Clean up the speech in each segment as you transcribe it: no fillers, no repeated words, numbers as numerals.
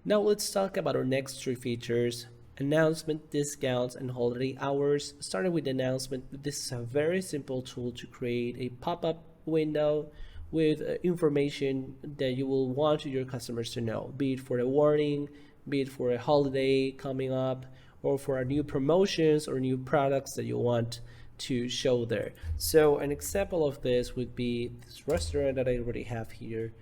Now let's talk about our next three features: announcement, discounts, and holiday hours. Starting with announcement, this is a very simple tool to create a pop-up window with information that you will want your customers to know, be it for a warning, be it for a holiday coming up, or for new promotions or new products that you want to show there. So an example of this would be this restaurant that I already have here,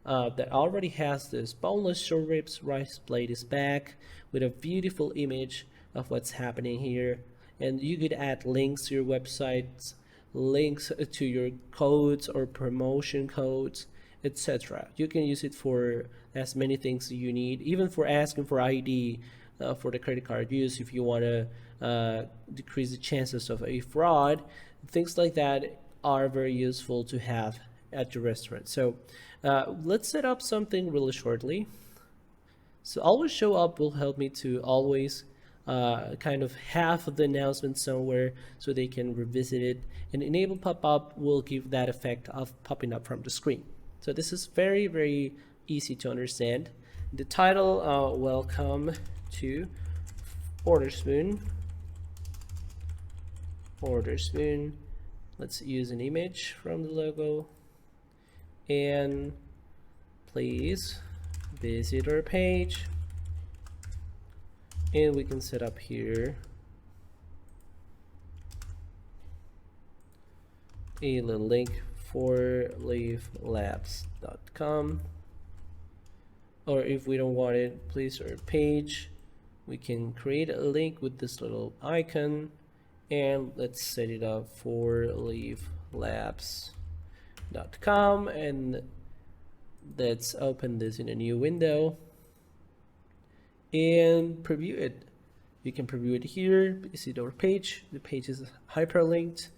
that already has this boneless short ribs rice plate is back with a beautiful image of what's happening here. And you could add links to your websites, links to your codes or promotion codes, etc. You can use it for as many things you need, even for asking for ID for the credit card use if you want to decrease the chances of a fraud. Things like that are very useful to have at your restaurant. So let's set up something really shortly. So always show up will help me to always kind of have the announcement somewhere so they can revisit it. And enable pop-up will give that effect of popping up from the screen. So this is very, very easy to understand. The title, welcome to Orderspoon. Let's use an image from the logo. And please visit our page. And we can set up here a little link for leavelabs.com. Or if we don't want it, please our page, we can create a link with this little icon, and let's set it up for leavelabs.com, and let's open this in a new window and preview it. You can preview it here. Visit our page. The page is hyperlinked.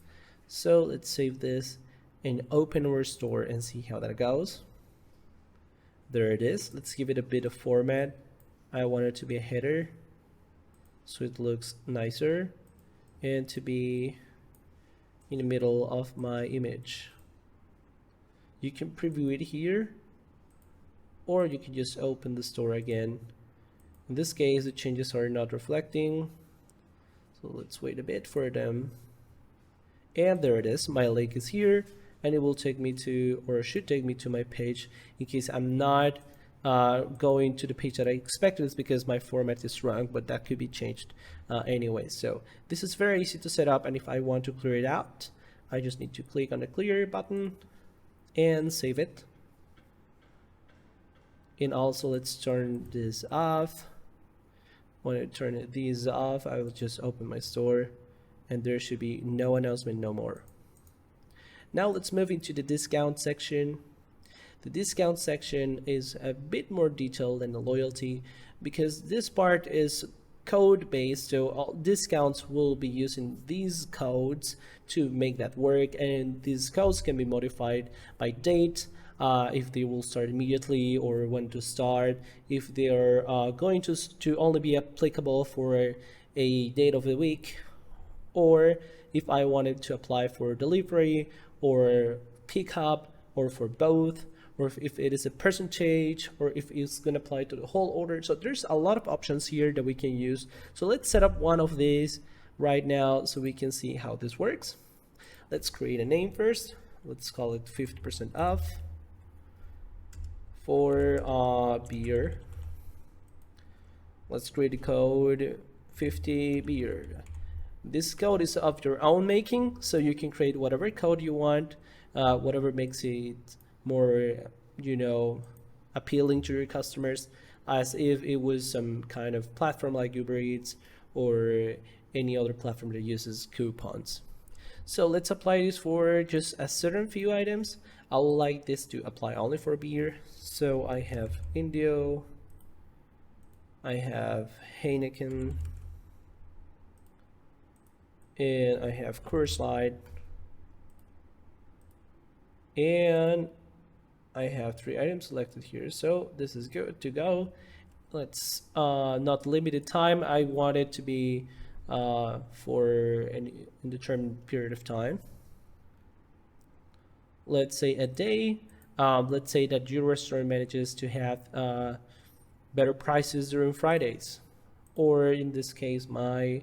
So let's save this and open our store and see how that goes. There it is. Let's give it a bit of format. I want it to be a header so it looks nicer, and to be in the middle of my image. You can preview it here, or you can just open the store again. In this case, the changes are not reflecting, so let's wait a bit for them. And there it is. My link is here, and it will take me to, or should take me to, my page. In case I'm not going to the page that I expected, it's because my format is wrong, but that could be changed anyway. So this is very easy to set up, and if I want to clear it out, I just need to click on the clear button and save it. And also let's turn this off. When I turn these off, I will just open my store, and there should be no announcement no more. Now let's move into the discount section. The discount section is a bit more detailed than the loyalty, because this part is code based, so all discounts will be using these codes to make that work, and these codes can be modified by date, if they will start immediately or when to start, if they are going to only be applicable for a date of the week, or if I wanted to apply for delivery or pickup, or for both, or if it is a percentage, or if it's going to apply to the whole order. So there's a lot of options here that we can use. So let's set up one of these right now so we can see how this works. Let's create a name first. Let's call it 50% off for beer. Let's create the code 50 beer. This code is of your own making, so you can create whatever code you want, whatever makes it more, appealing to your customers, as if it was some kind of platform like Uber Eats or any other platform that uses coupons. So let's apply this for just a certain few items. I would like this to apply only for beer. So I have Indio, I have Heineken, and I have Coors Light, and I have 3 items selected here, so this is good to go. Let's not limited time. I want it to be for an indeterminate period of time. Let's say a day. Let's say that your restaurant manages to have better prices during Fridays, or in this case, my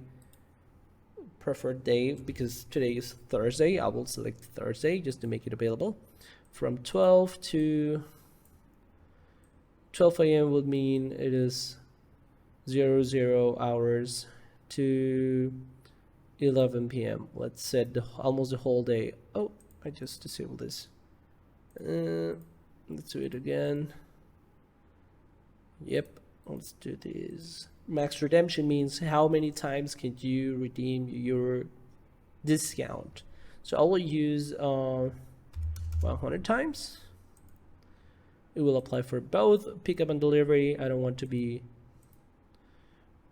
preferred day, because today is Thursday, I will select Thursday just to make it available. From 12 to 12 a.m. would mean it is 00 hours to 11 p.m. Let's set almost the whole day. Oh, I just disabled this. Let's do it again. Yep, let's do this. Max redemption means how many times can you redeem your discount. So I will use 100 times. It will apply for both pickup and delivery. I don't want to be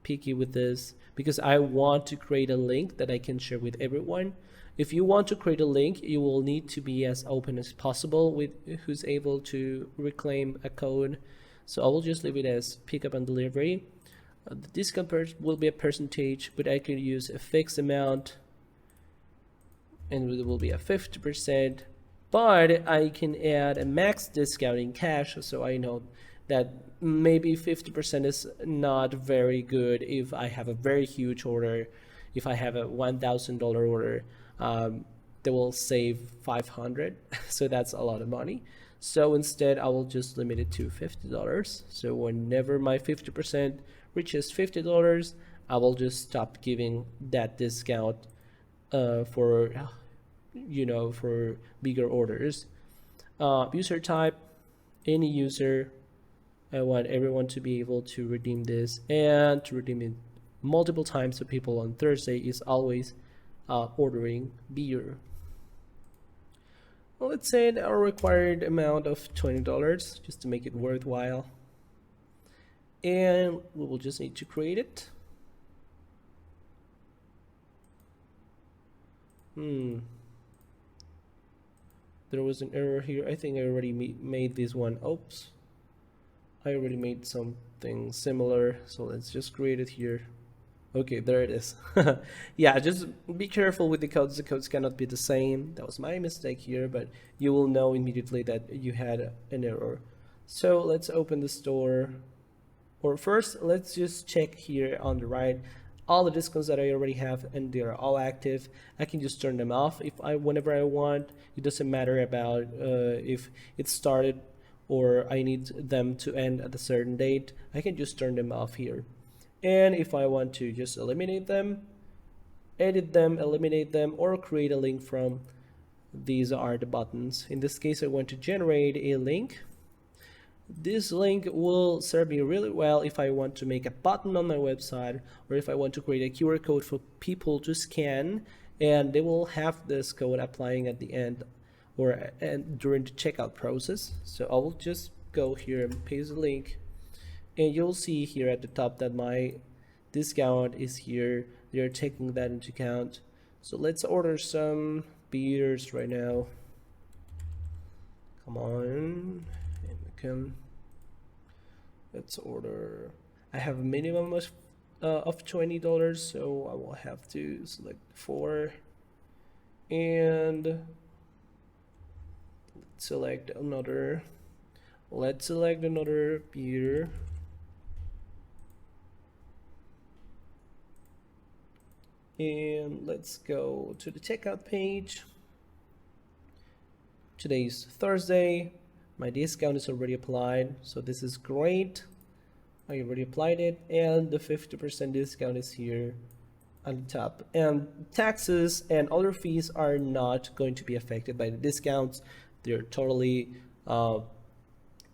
picky with this because I want to create a link that I can share with everyone. If you want to create a link, you will need to be as open as possible with who's able to reclaim a code. So I will just leave it as pickup and delivery. The discount will be a percentage, but I can use a fixed amount and it will be a 50%, but I can add a max discount in cash. So I know that maybe 50% is not very good if I have a very huge order. If I have a $1,000 order, they will save 500. So that's a lot of money. So instead, I will just limit it to $50. So whenever my 50% reaches $50, I will just stop giving that discount for bigger orders. User type, any user. I want everyone to be able to redeem this and to redeem it multiple times. So people on Thursday is always ordering beer. Well, let's say our required amount of $20 just to make it worthwhile. And we will just need to create it. There was an error here. I think I already made this one. Oops. I already made something similar. So let's just create it here. Okay, there it is. Yeah, just be careful with the codes. The codes cannot be the same. That was my mistake here, but you will know immediately that you had an error. So let's open the store. Or first, let's just check here on the right all the discounts that I already have, and they are all active. I can just turn them off whenever I want. It doesn't matter about if it started or I need them to end at a certain date. I can just turn them off here. And if I want to just eliminate them, edit them, eliminate them, or create a link from, these are the buttons. In this case, I want to generate a link. This link will serve me really well if I want to make a button on my website, or if I want to create a QR code for people to scan, and they will have this code applying at the end or during the checkout process. So I will just go here and paste the link. And you'll see here at the top that my discount is here. They're taking that into account. So let's order some beers right now. Come on. And we can. Let's order. I have a minimum of $20, so I will have to select 4. And let's select another. Let's select another beer. And let's go to the checkout page. Today's Thursday. My discount is already applied, so this is great. I already applied it, and the 50% discount is here on the top. And taxes and other fees are not going to be affected by the discounts. They're totally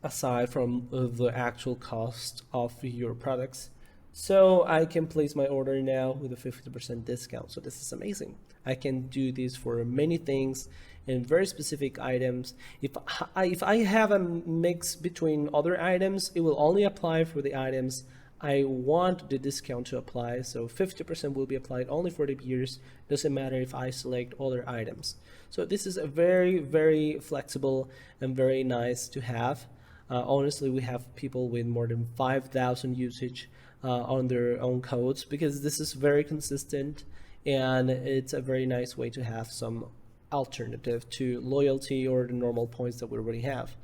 aside from the actual cost of your products. So I can place my order now with a 50% discount. So this is amazing. I can do this for many things and very specific items. If I have a mix between other items, it will only apply for the items I want the discount to apply. So 50% will be applied only for the beers. Doesn't matter if I select other items. So this is a very, very flexible and very nice to have. Honestly, we have people with more than 5,000 usage on their own codes, because this is very consistent, and it's a very nice way to have some alternative to loyalty or the normal points that we already have.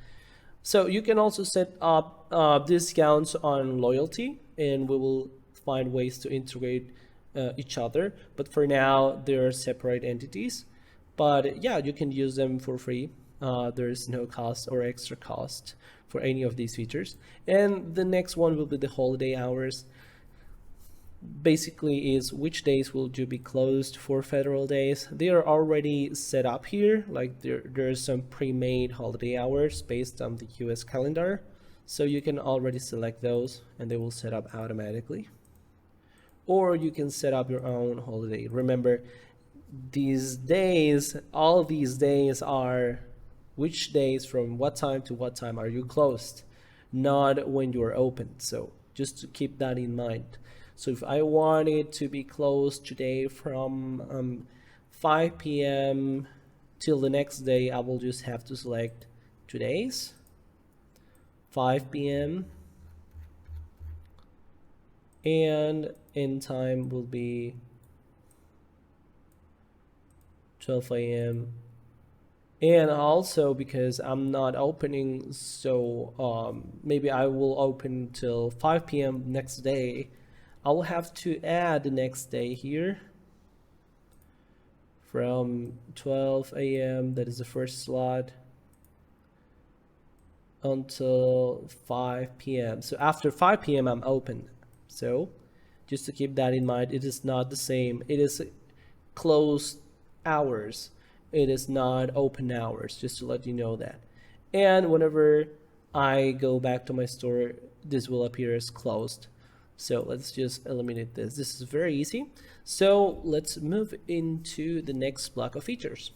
So you can also set up discounts on loyalty, and we will find ways to integrate each other. But for now, they're separate entities. But yeah, you can use them for free. There's no cost or extra cost for any of these features. And the next one will be the holiday hours. Basically is which days will you be closed for federal days. They are already set up here, like there's some pre-made holiday hours based on the US calendar, so you can already select those and they will set up automatically, or you can set up your own holiday. Remember, these days, all these days are which days from what time to what time are you closed, not when you are open. So just to keep that in mind. So if I wanted to be closed today from 5 p.m. till the next day, I will just have to select today's 5 p.m. and end time will be 12 a.m. And also because I'm not opening, so maybe I will open till 5 p.m. next day. I will have to add the next day here from 12 a.m. that is the first slot until 5 p.m. So after 5 p.m. I'm open. So just to keep that in mind, it is not the same. It is closed hours. It is not open hours, just to let you know that. And whenever I go back to my store, this will appear as closed. So let's just eliminate this. This is very easy. So let's move into the next block of features.